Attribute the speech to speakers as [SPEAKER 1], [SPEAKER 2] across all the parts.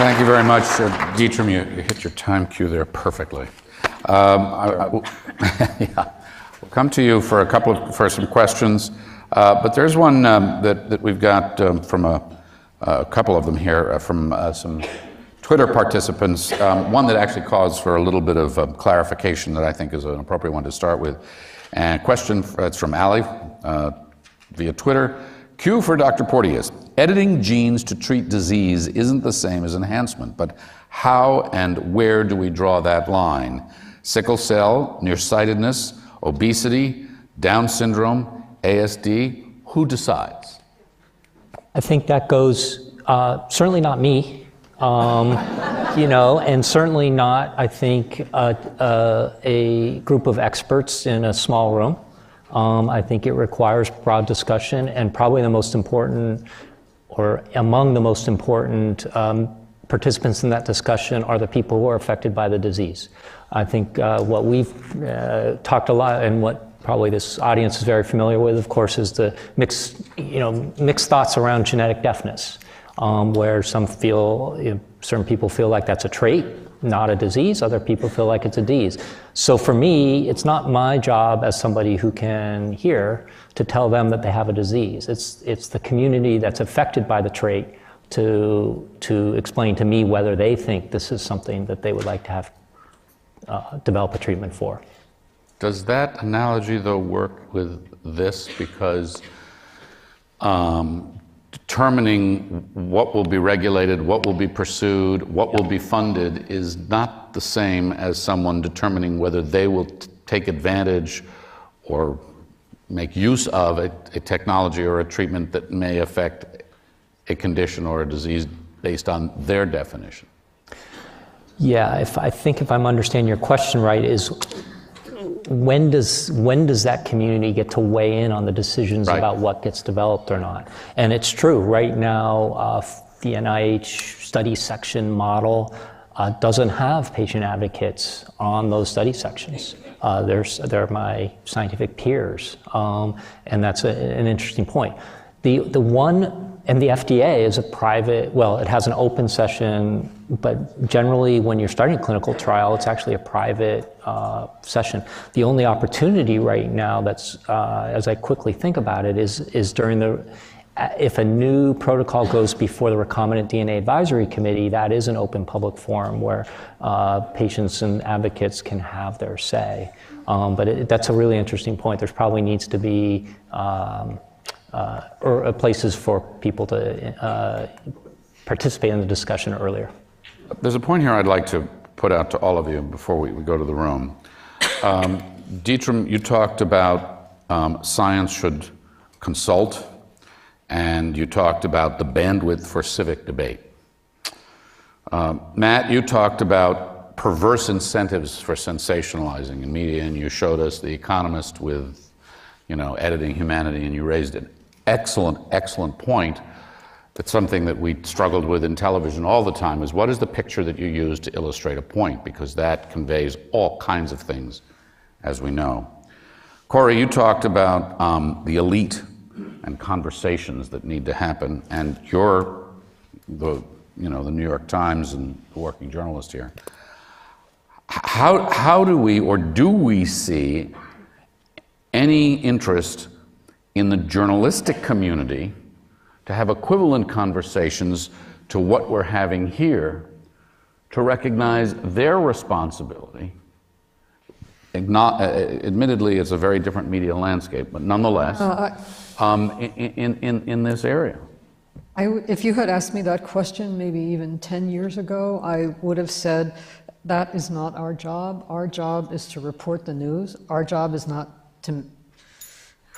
[SPEAKER 1] Thank you very much, Dietram. You hit your time cue there perfectly. Yeah. We'll come to you for some questions, but there's one that we've got from a couple of them here from some Twitter participants. One that actually calls for a little bit of clarification that I think is an appropriate one to start with. And question, it's from Ali via Twitter. Q for Dr. Porteus. Editing genes to treat disease isn't the same as enhancement, but how and where do we draw that line? Sickle cell, nearsightedness, obesity, Down syndrome, ASD, who decides?
[SPEAKER 2] I think that goes, certainly not me, and certainly not, I think, a group of experts in a small room. I think it requires broad discussion, and probably the most important, or among the most important participants in that discussion are the people who are affected by the disease. I think what we've talked a lot, and what probably this audience is very familiar with, of course, is the mixed thoughts around genetic deafness, where certain people feel like that's a trait, not a disease. Other people feel like it's a disease. So for me, it's not my job as somebody who can hear to tell them that they have a disease. It's the community that's affected by the trait to explain to me whether they think this is something that they would like to have develop a treatment for.
[SPEAKER 1] Does that analogy, though, work with this? Because determining what will be regulated, what will be pursued, what will be funded is not the same as someone determining whether they will take advantage or make use of a technology or a treatment that may affect a condition or a disease based on their definition.
[SPEAKER 2] Yeah, I think if I'm understanding your question right, is when does that community get to weigh in on the decisions about what gets developed or not? And it's true, right now, the NIH study section model doesn't have patient advocates on those study sections. They're my scientific peers, and that's an interesting point. And the FDA is a private, well, it has an open session, but generally when you're starting a clinical trial, it's actually a private session. The only opportunity right now that's, as I quickly think about it, is during if a new protocol goes before the Recombinant DNA Advisory Committee, that is an open public forum where patients and advocates can have their say. But that's a really interesting point. There's probably needs to be or places for people to participate in the discussion earlier.
[SPEAKER 1] There's a point here I'd like to put out to all of you before we go to the room. Dietram, you talked about science should consult, and you talked about the bandwidth for civic debate. Matt, you talked about perverse incentives for sensationalizing in media, and you showed us The Economist with, editing humanity, and you raised an excellent point. That's something that we struggled with in television all the time, is what is the picture that you use to illustrate a point, because that conveys all kinds of things, as we know. Corey, you talked about the elite and conversations that need to happen, and you're the New York Times and the working journalist here. How do we see any interest in the journalistic community to have equivalent conversations to what we're having here, to recognize their responsibility? Admittedly, it's a very different media landscape, but nonetheless, in this area.
[SPEAKER 3] If you had asked me that question maybe even 10 years ago, I would have said, that is not our job. Our job is to report the news. Our job is not to...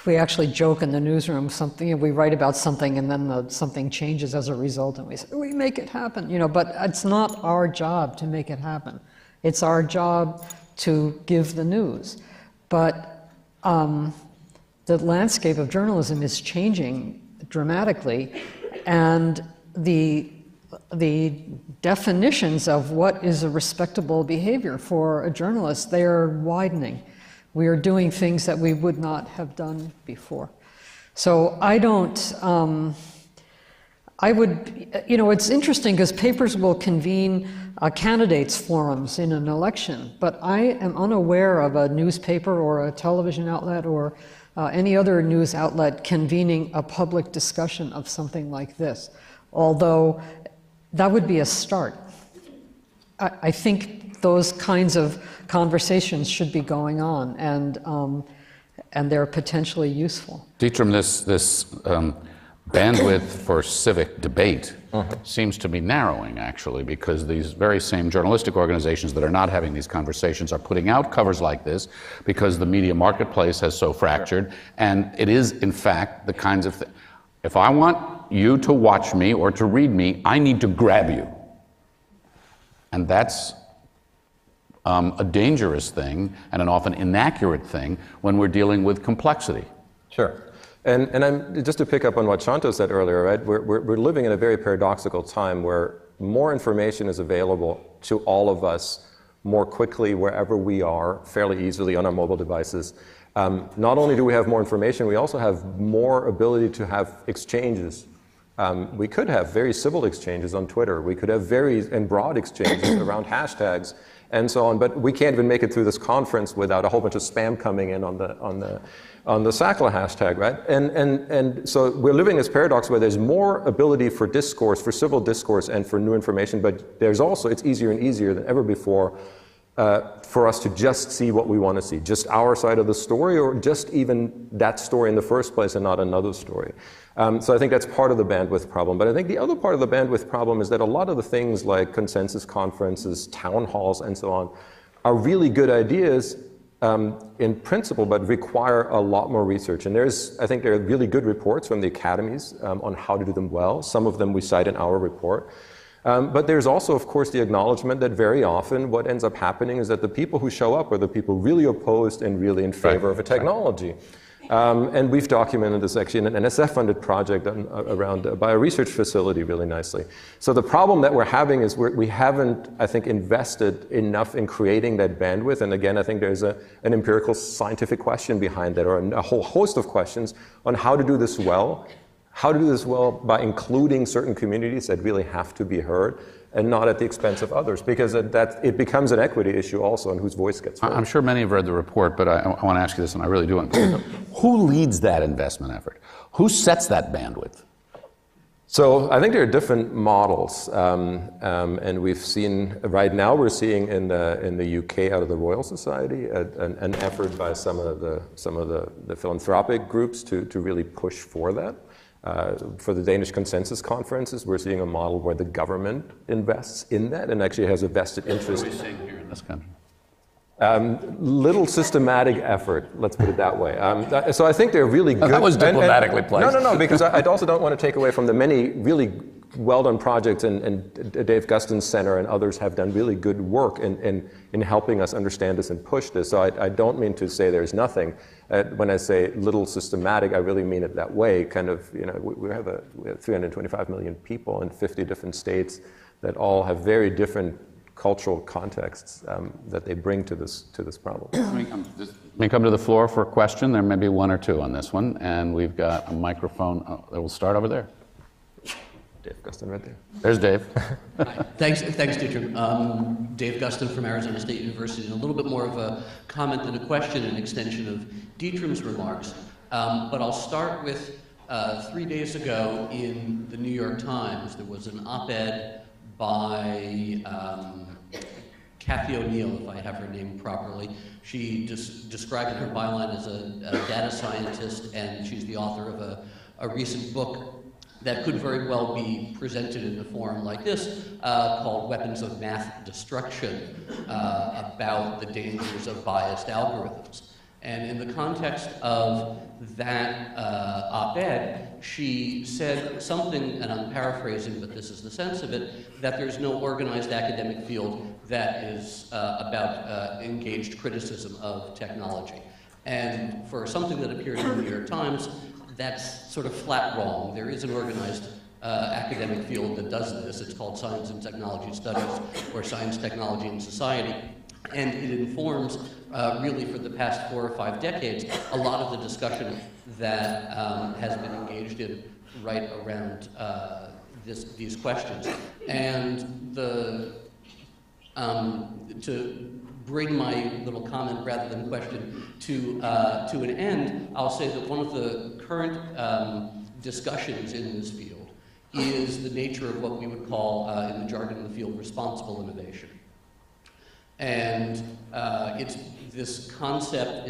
[SPEAKER 3] We actually joke in the newsroom, we write about something and then something changes as a result and we say, we make it happen, but it's not our job to make it happen. It's our job to give the news. But the landscape of journalism is changing dramatically, and the definitions of what is a respectable behavior for a journalist, they are widening. We are doing things that we would not have done before. So I don't, I would, you know, it's interesting because papers will convene candidates forums in an election, but I am unaware of a newspaper or a television outlet or any other news outlet convening a public discussion of something like this, although that would be a start. I think those kinds of conversations should be going on, and they're potentially useful.
[SPEAKER 1] Dietram, this bandwidth for civic debate seems to be narrowing, actually, because these very same journalistic organizations that are not having these conversations are putting out covers like this because the media marketplace has so fractured, and it is, in fact, the kinds of things. If I want you to watch me or to read me, I need to grab you. And that's a dangerous thing and an often inaccurate thing when we're dealing with complexity.
[SPEAKER 4] Sure. And I'm, just to pick up on what Shanto said earlier, right? We're living in a very paradoxical time where more information is available to all of us more quickly wherever we are, fairly easily on our mobile devices. Not only do we have more information, we also have more ability to have exchanges. We could have very civil exchanges on Twitter. We could have very and broad exchanges around hashtags and so on. But we can't even make it through this conference without a whole bunch of spam coming in on the Sackler hashtag, right? And so we're living this paradox where there's more ability for discourse, for civil discourse, and for new information. But there's also, it's easier and easier than ever before for us to just see what we want to see, just our side of the story, or just even that story in the first place and not another story. So I think that's part of the bandwidth problem. But I think the other part of the bandwidth problem is that a lot of the things like consensus conferences, town halls, and so on are really good ideas in principle, but require a lot more research. And I think there are really good reports from the academies on how to do them well. Some of them we cite in our report. But there's also, of course, the acknowledgement that very often what ends up happening is that the people who show up are the people really opposed and really in favor of a technology. And we've documented this actually in an NSF-funded project by a research facility really nicely. So the problem that we're having is we haven't, I think, invested enough in creating that bandwidth. And again, I think there's an empirical scientific question behind that, or a whole host of questions on how to do this well. How to do this well by including certain communities that really have to be heard, and not at the expense of others, because it becomes an equity issue also on whose voice gets heard.
[SPEAKER 1] I'm sure many have read the report, but I want to ask you this, and I really do want to. Who leads that investment effort? Who sets that bandwidth?
[SPEAKER 4] So I think there are different models, and we've seen, right now we're seeing in the UK out of the Royal Society an effort by some of the philanthropic groups to really push for that. For the Danish consensus conferences, we're seeing a model where the government invests in that and actually has a vested interest.
[SPEAKER 1] What are we seeing here in this country?
[SPEAKER 4] Little systematic effort, let's put it that way. So I think they're really good.
[SPEAKER 1] That was diplomatically placed.
[SPEAKER 4] No, because I also don't want to take away from the many really well-done projects, and Dave Guston's Center and others have done really good work in helping us understand this and push this. So I don't mean to say there's nothing. When I say little systematic, I really mean it that way. Kind of, you know, we have 325 million people in 50 different states that all have very different cultural contexts that they bring to this problem.
[SPEAKER 1] Let me come to the floor for a question. There may be one or two on this one, and we've got a microphone. Oh, we'll start over there.
[SPEAKER 4] Dave Guston right there.
[SPEAKER 1] There's Dave.
[SPEAKER 5] Hi. Thanks, Dietram. Dave Guston from Arizona State University, and a little bit more of a comment than a question, an extension of Dietram's remarks. But I'll start with 3 days ago in the New York Times, there was an op-ed by Kathy O'Neill, if I have her name properly. She described in her byline as a data scientist, and she's the author of a recent book that could very well be presented in a forum like this, called Weapons of Math Destruction, about the dangers of biased algorithms. And in the context of that op-ed, she said something, and I'm paraphrasing, but this is the sense of it, that there's no organized academic field that is about engaged criticism of technology. And for something that appeared in the New York Times, that's sort of flat wrong. There is an organized academic field that does this. It's called Science and Technology Studies, or Science, Technology, and Society. And it informs, really for the past 4 or 5 decades, a lot of the discussion that has been engaged in right around these questions. And to bring my little comment rather than question to an end, I'll say that one of the current discussions in this field is the nature of what we would call, in the jargon of the field, responsible innovation. And this concept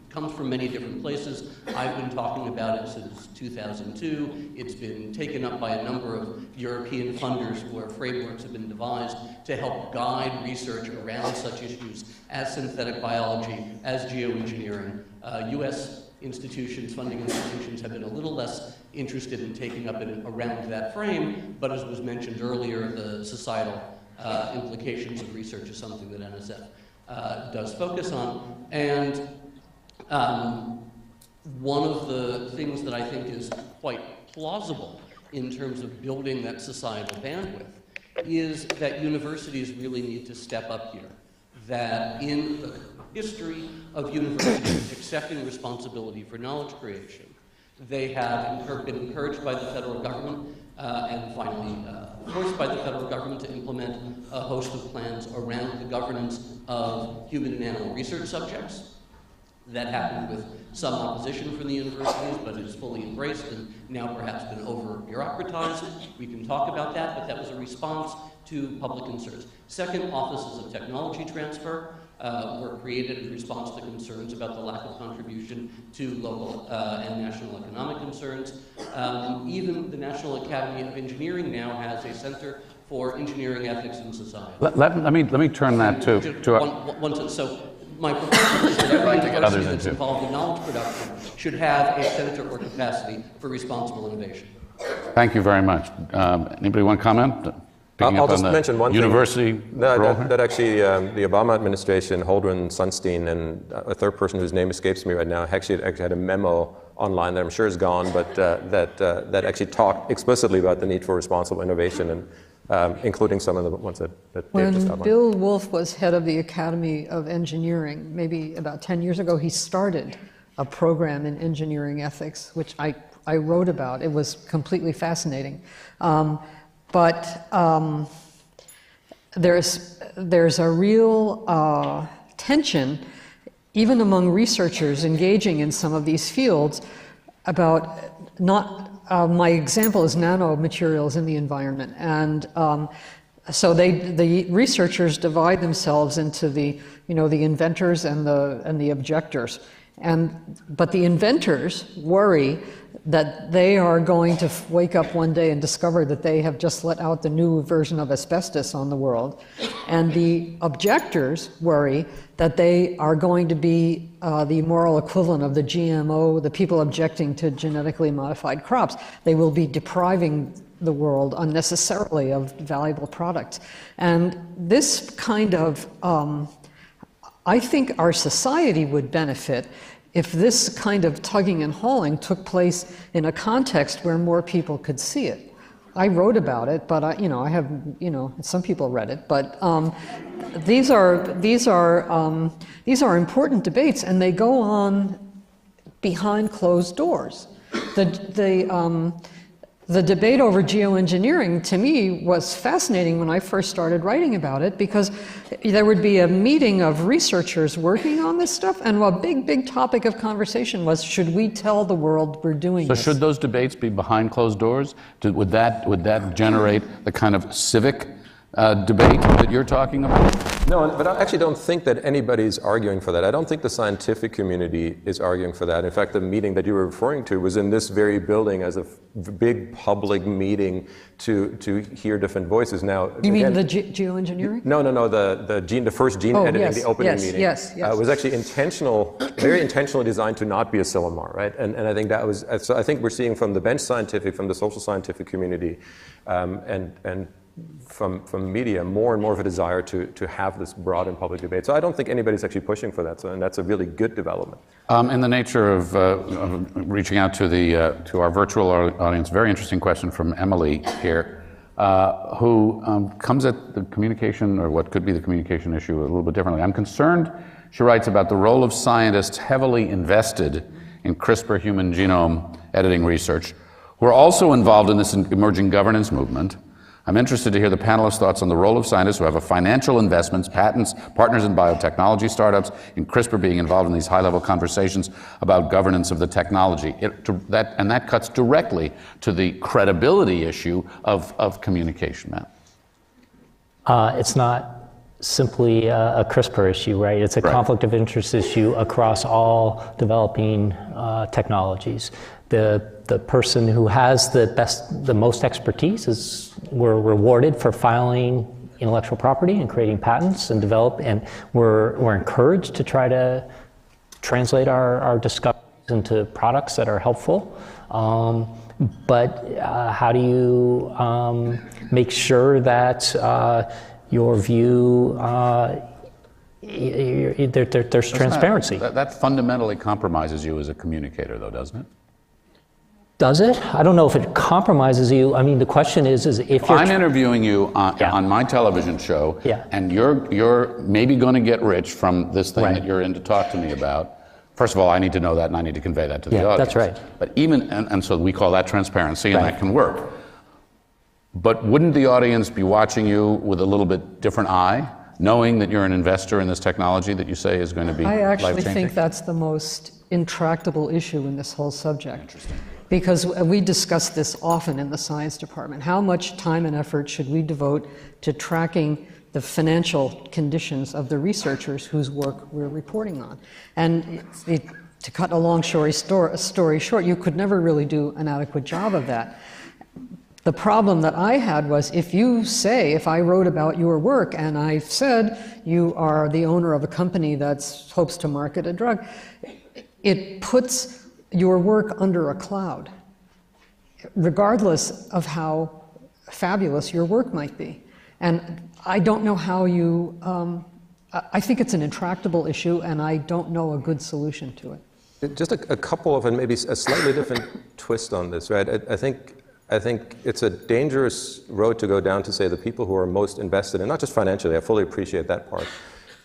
[SPEAKER 5] comes from many different places. I've been talking about it since 2002. It's been taken up by a number of European funders where frameworks have been devised to help guide research around such issues as synthetic biology, as geoengineering. US institutions, funding institutions, have been a little less interested in taking up around that frame, but as was mentioned earlier, the societal implications of research is something that NSF does focus on. And one of the things that I think is quite plausible in terms of building that societal bandwidth is that universities really need to step up here. That in the history of universities accepting responsibility for knowledge creation, they have been encouraged by the federal government and finally forced by the federal government to implement a host of plans around the governance of human and animal research subjects. That happened with some opposition from the universities, but it is fully embraced and now perhaps been over-bureaucratized. We can talk about that, but that was a response to public concerns. Second, offices of technology transfer were created in response to concerns about the lack of contribution to local and national economic concerns. Even the National Academy of Engineering now has a Center for Engineering Ethics in Society.
[SPEAKER 1] Let me turn that to
[SPEAKER 5] so my proposal is that every university that's involved in knowledge production should have a center or capacity for responsible innovation.
[SPEAKER 1] Thank you very much. Anybody want to comment?
[SPEAKER 4] I'll just mention one
[SPEAKER 1] university
[SPEAKER 4] thing. That actually, the Obama administration, Holdren, Sunstein, and a third person whose name escapes me right now, actually had a memo online that I'm sure is gone, but that actually talked explicitly about the need for responsible innovation, and including some of the ones that Dave just outlined.
[SPEAKER 3] When Bill Wolf was head of the Academy of Engineering, maybe about 10 years ago, he started a program in engineering ethics, which I wrote about. It was completely fascinating. But there's a real tension, even among researchers engaging in some of these fields, about my example is nanomaterials in the environment. And so the researchers divide themselves into the inventors and the objectors. But the inventors worry that they are going to wake up one day and discover that they have just let out the new version of asbestos on the world. And the objectors worry that they are going to be the moral equivalent of the GMO, the people objecting to genetically modified crops. They will be depriving the world unnecessarily of valuable products. And this kind of, I think our society would benefit if this kind of tugging and hauling took place in a context where more people could see it. I wrote about it, but I have some people read it. But these are important debates, and they go on behind closed doors. The debate over geoengineering, to me, was fascinating when I first started writing about it, because there would be a meeting of researchers working on this stuff, and a big topic of conversation was, should we tell the world we're doing this?
[SPEAKER 1] So should those debates be behind closed doors? Would that generate the kind of civic debate that you're talking about?
[SPEAKER 4] No, but I actually don't think that anybody's arguing for that. I don't think the scientific community is arguing for that. In fact, the meeting that you were referring to was in this very building as a big public meeting to hear different voices. Now,
[SPEAKER 3] you mean the geoengineering?
[SPEAKER 4] No. The first gene editing, the opening meeting.
[SPEAKER 3] Yes.
[SPEAKER 4] Was actually very intentionally designed to not be a Silomar, right? And I think that was. So I think we're seeing from the bench scientific, from the social scientific community, and from media, more and more of a desire to have this broad and public debate. So I don't think anybody's actually pushing for that, and that's a really good development.
[SPEAKER 1] In the nature of reaching out to our virtual audience, very interesting question from Emily here, who comes at the communication, or what could be the communication issue, a little bit differently. I'm concerned, she writes, about the role of scientists heavily invested in CRISPR human genome editing research, We're also involved in this emerging governance movement. I'm interested to hear the panelists' thoughts on the role of scientists who have a financial investments, patents, partners in biotechnology startups, in CRISPR being involved in these high-level conversations about governance of the technology. And that cuts directly to the credibility issue of communication, Matt.
[SPEAKER 2] It's not simply a CRISPR issue, right? It's a conflict of interest issue across all developing technologies. The person who has the most expertise is we're rewarded for filing intellectual property and creating patents and and we're encouraged to try to translate our discoveries into products that are helpful. But how do you make sure that your view there's transparency?
[SPEAKER 1] That fundamentally compromises you as a communicator, though, doesn't it?
[SPEAKER 2] Does it? I don't know if it compromises you. I mean, the question is if you're...
[SPEAKER 1] I'm interviewing you on my television show, and you're maybe going to get rich from this thing that you're in to talk to me about. First of all, I need to know that, and I need to convey that to the audience.
[SPEAKER 2] That's right.
[SPEAKER 1] But and so we call that transparency, and that can work. But wouldn't the audience be watching you with a little bit different eye, knowing that you're an investor in this technology that you say is going to be life-changing?
[SPEAKER 3] I actually think that's the most intractable issue in this whole subject.
[SPEAKER 1] Interesting.
[SPEAKER 3] Because we discuss this often in the science department. How much time and effort should we devote to tracking the financial conditions of the researchers whose work we're reporting on? And to cut a long story short, you could never really do an adequate job of that. The problem that I had was if I wrote about your work and I said you are the owner of a company that hopes to market a drug, it puts your work under a cloud, regardless of how fabulous your work might be. And I don't know how you, I think it's an intractable issue, and I don't know a good solution to it.
[SPEAKER 4] Just a couple of, and maybe a slightly different twist on this, right? I think it's a dangerous road to go down to say the people who are most invested, and not just financially, I fully appreciate that part,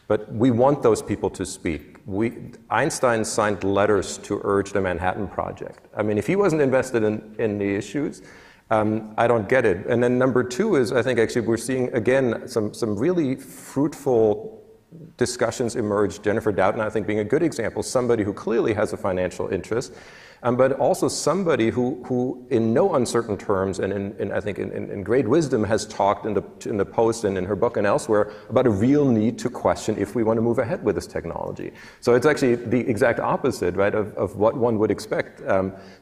[SPEAKER 4] but we want those people to speak. Einstein signed letters to urge the Manhattan Project. I mean, if he wasn't invested in the issues, I don't get it. And then number two is, I think actually we're seeing, again, some really fruitful discussions emerge. Jennifer Doudna, I think, being a good example, somebody who clearly has a financial interest, but also somebody who in no uncertain terms and I think in great wisdom has talked in the Post and in her book and elsewhere about a real need to question if we want to move ahead with this technology. So it's actually the exact opposite, right, of what one would expect.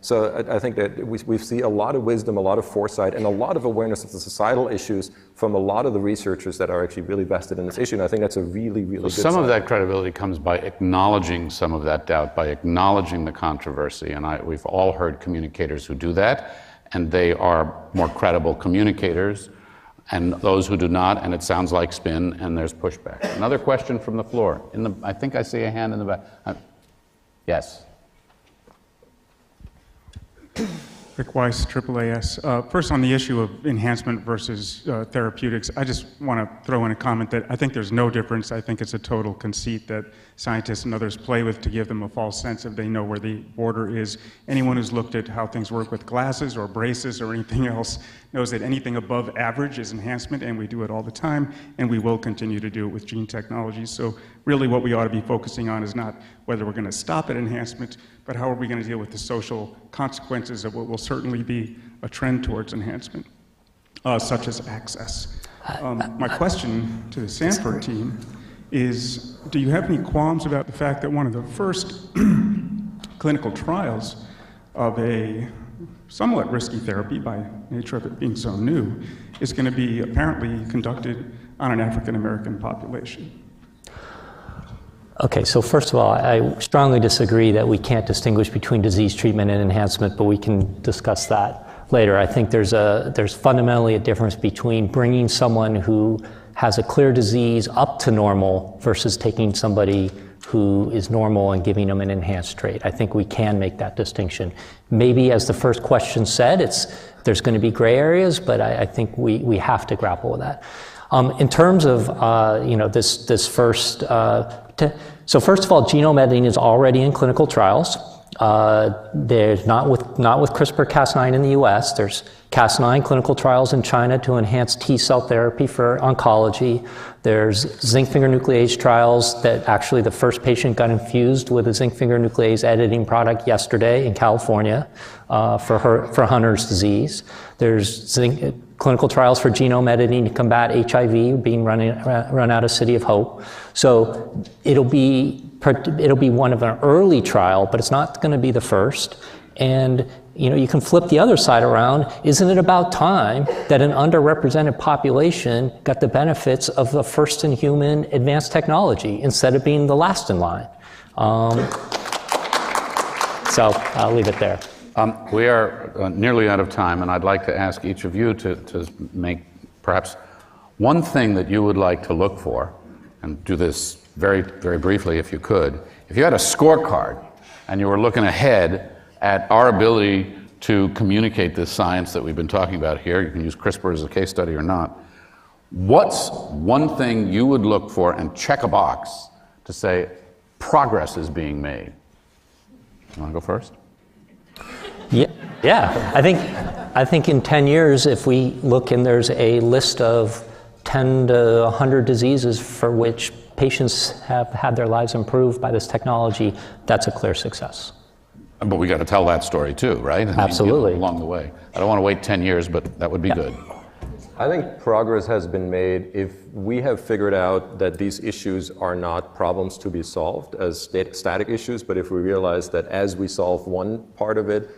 [SPEAKER 4] So I think that we see a lot of wisdom, a lot of foresight, and a lot of awareness of the societal issues from a lot of the researchers that are actually really vested in this issue, and I think that's a really, really good sign.
[SPEAKER 1] Some of that credibility comes by acknowledging some of that doubt, by acknowledging the controversy, and we've all heard communicators who do that, and they are more credible communicators, and those who do not, and it sounds like spin, and there's pushback. Another question from the floor. I think I see a hand in the back. Yes.
[SPEAKER 6] Rick Weiss, AAAS. First, on the issue of enhancement versus therapeutics, I just want to throw in a comment that I think there's no difference. I think it's a total conceit that scientists and others play with to give them a false sense of they know where the border is. Anyone who's looked at how things work with glasses or braces or anything else knows that anything above average is enhancement, and we do it all the time, and we will continue to do it with gene technologies. So really what we ought to be focusing on is not whether we're going to stop at enhancement, but how are we going to deal with the social consequences of what will certainly be a trend towards enhancement, such as access. My question to the Sanford team is, do you have any qualms about the fact that one of the first clinical trials of a somewhat risky therapy, by nature of it being so new, is going to be apparently conducted on an African-American population?
[SPEAKER 2] Okay, so first of all, I strongly disagree that we can't distinguish between disease treatment and enhancement, but we can discuss that later. I think there's fundamentally a difference between bringing someone who has a clear disease up to normal versus taking somebody who is normal and giving them an enhanced trait. I think we can make that distinction. Maybe, as the first question said, there's going to be gray areas, but I think we have to grapple with that. In terms of this first, so first of all, genome editing is already in clinical trials. There's not with CRISPR-Cas9 in the US. There's Cas9 clinical trials in China to enhance T-cell therapy for oncology. There's zinc finger nuclease trials that actually the first patient got infused with a zinc finger nuclease editing product yesterday in California for Hunter's disease. There's clinical trials for genome editing to combat HIV being run out of City of Hope. So it'll be one of an early trial, but it's not going to be the first. And you can flip the other side around. Isn't it about time that an underrepresented population got the benefits of the first in human advanced technology instead of being the last in line? So I'll leave it there.
[SPEAKER 1] We are nearly out of time, and I'd like to ask each of you to make perhaps one thing that you would like to look for, and do this very, very briefly if you could. If you had a scorecard and you were looking ahead at our ability to communicate this science that we've been talking about here, you can use CRISPR as a case study or not, what's one thing you would look for and check a box to say progress is being made? You want to go first?
[SPEAKER 2] Yeah. I think in 10 years, if we look and there's a list of 10 to 100 diseases for which patients have had their lives improved by this technology, that's a clear success.
[SPEAKER 1] But we got to tell that story too, right?
[SPEAKER 2] Absolutely.
[SPEAKER 1] Along the way. I don't want to wait 10 years, but that would be good.
[SPEAKER 4] I think progress has been made if we have figured out that these issues are not problems to be solved as static issues, but if we realize that as we solve one part of it,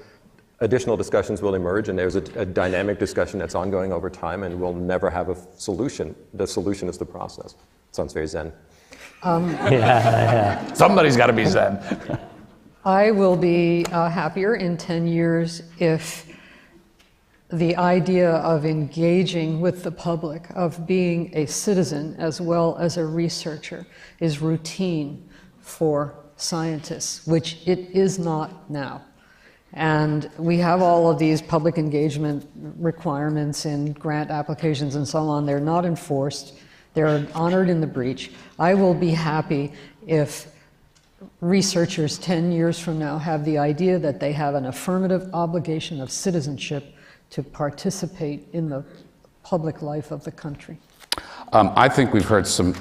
[SPEAKER 4] additional discussions will emerge, and there's a dynamic discussion that's ongoing over time, and we'll never have a solution. The solution is the process. Sounds very Zen.
[SPEAKER 2] Yeah.
[SPEAKER 1] Somebody's got to be Zen.
[SPEAKER 3] I will be happier in 10 years if the idea of engaging with the public, of being a citizen as well as a researcher, is routine for scientists, which it is not now. And we have all of these public engagement requirements in grant applications and so on. They're not enforced. They're honored in the breach. I will be happy if researchers 10 years from now have the idea that they have an affirmative obligation of citizenship to participate in the public life of the country.
[SPEAKER 1] I think we've heard some...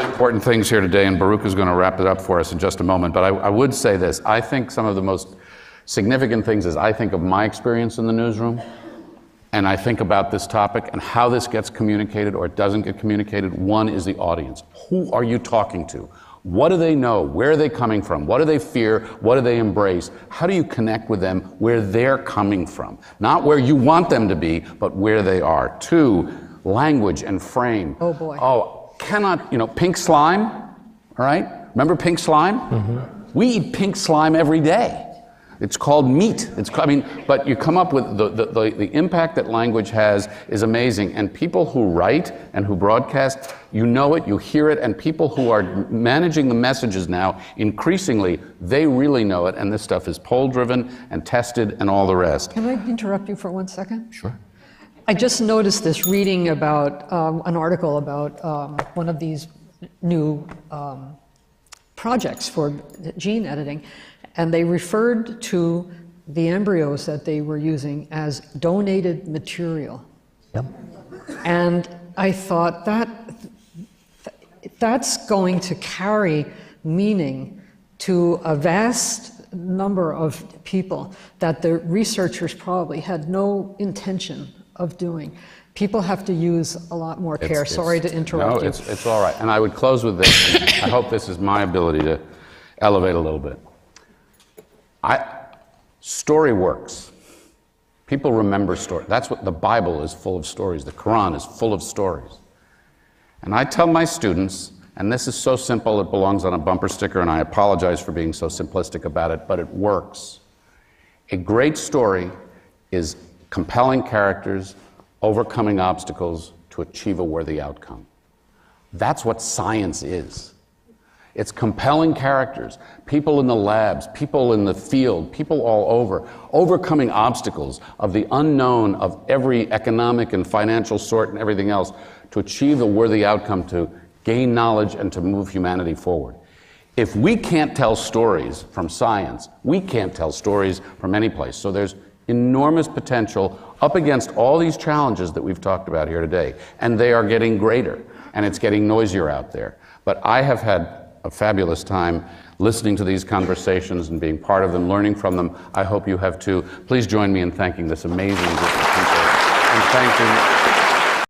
[SPEAKER 1] important things here today, and Baruch is going to wrap it up for us in just a moment. But I would say this. I think some of the most significant things is I think of my experience in the newsroom, and I think about this topic and how this gets communicated or it doesn't get communicated. One is the audience. Who are you talking to? What do they know? Where are they coming from? What do they fear? What do they embrace? How do you connect with them where they're coming from? Not where you want them to be, but where they are. Two, language and frame.
[SPEAKER 3] Oh boy.
[SPEAKER 1] Pink slime, all right? Remember pink slime? Mm-hmm. We eat pink slime every day. It's called meat. But you come up with the impact that language has is amazing. And people who write and who broadcast, you know it, you hear it, and people who are managing the messages now, increasingly, they really know it, and this stuff is poll-driven and tested and all the rest.
[SPEAKER 3] Can I interrupt you for 1 second?
[SPEAKER 1] Sure.
[SPEAKER 3] I just noticed this reading about an article about one of these new projects for gene editing, and they referred to the embryos that they were using as donated material.
[SPEAKER 2] Yep.
[SPEAKER 3] And I thought that's going to carry meaning to a vast number of people that the researchers probably had no intention of doing. People have to use a lot more care. Sorry to interrupt you.
[SPEAKER 1] No, it's all right. And I would close with this. I hope this is my ability to elevate a little bit. Story works. People remember stories. That's what the Bible is full of stories. The Quran is full of stories. And I tell my students, and this is so simple it belongs on a bumper sticker, and I apologize for being so simplistic about it, but it works. A great story is compelling characters overcoming obstacles to achieve a worthy outcome. That's what science is. It's compelling characters, people in the labs, people in the field, people all over, overcoming obstacles of the unknown of every economic and financial sort and everything else to achieve a worthy outcome to gain knowledge and to move humanity forward. If we can't tell stories from science, we can't tell stories from any place. So there's enormous potential up against all these challenges that we've talked about here today. And they are getting greater, and it's getting noisier out there. But I have had a fabulous time listening to these conversations and being part of them, learning from them. I hope you have too. Please join me in thanking this amazing group of people and thanking